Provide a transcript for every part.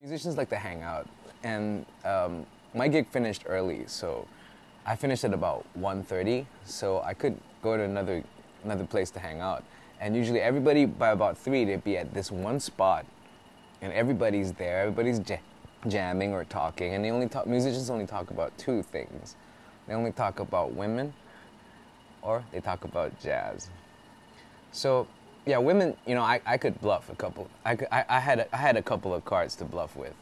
Musicians like to hang out, and my gig finished early, so I finished at about 1:30, so I could go to another place to hang out. And usually everybody by about 3, they'd be at this one spot, and everybody's there, everybody's jamming or talking, and musicians only talk about two things. They only talk about women, or they talk about jazz. So, yeah, women, I could bluff a couple. I had a couple of cards to bluff with,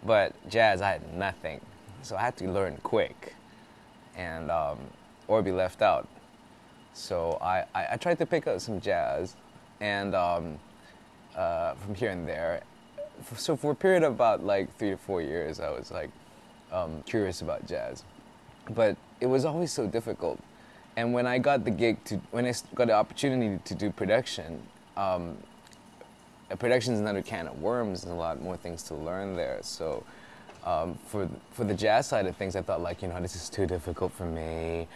but jazz, I had nothing. So I had to learn quick, and or be left out. So I tried to pick up some jazz, and from here and there. So for a period of about like 3 to 4 years, I was like curious about jazz, but it was always so difficult. And when I got when I got the opportunity to do production, production is another can of worms, and a lot more things to learn there. So for the jazz side of things, I thought this is too difficult for me.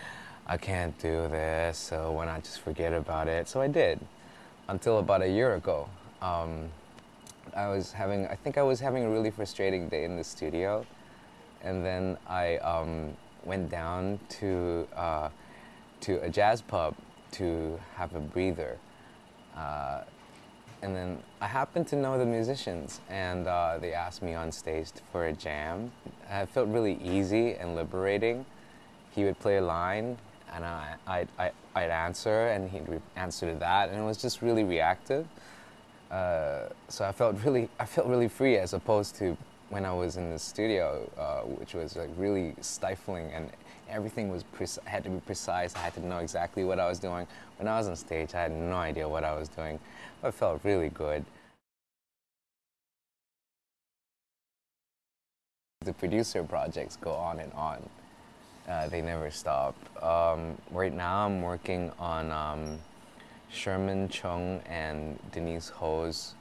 I can't do this, so why not just forget about it? So I did, until about a year ago. I think I was having a really frustrating day in the studio, and then I went down to a jazz pub to have a breather. And then I happened to know the musicians, and they asked me on stage for a jam. It felt really easy and liberating. He would play a line, and I'd answer, and he'd answer to that, and it was just really reactive. So I felt really free, as opposed to when I was in the studio, which was like really stifling, and everything had to be precise. I had to know exactly what I was doing. When I was on stage, I had no idea what I was doing. I felt really good. The producer projects go on and on. They never stop. Right now I'm working on Sherman Chung and Denise Ho's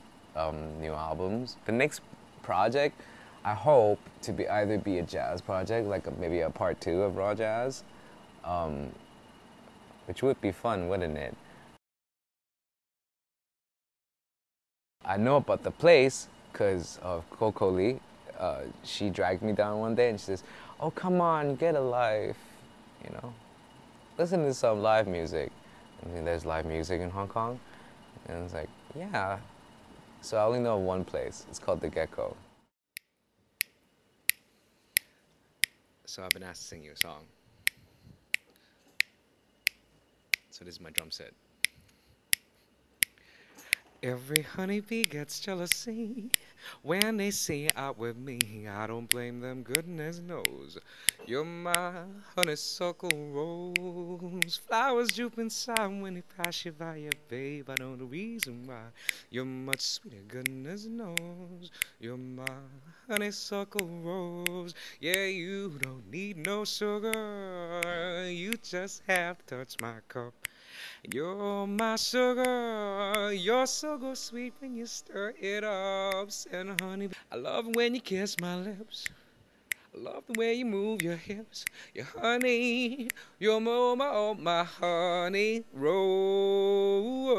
new albums. The next project, I hope to either be a jazz project, like maybe a part 2 of raw jazz, which would be fun, wouldn't it? I know about the place because of Coco Lee. She dragged me down one day and she says, "Oh, come on, get a life, listen to some live music." And there's live music in Hong Kong, and it's like, yeah. So I only know of one place. It's called the Gecko. So I've been asked to sing you a song. So this is my drum set. Every honeybee gets jealousy when they see you out with me. I don't blame them, goodness knows. You're my honeysuckle rose. Flowers droop inside when they pass you by, yeah, babe. I know the reason why. You're much sweeter, goodness knows. You're my honeysuckle rose. Yeah, you don't need no sugar. You just have to touch my cup. You're my sugar, you're so sweet when you stir it up, and honey, I love when you kiss my lips. I love the way you move your hips. Your honey, you're my honey rose.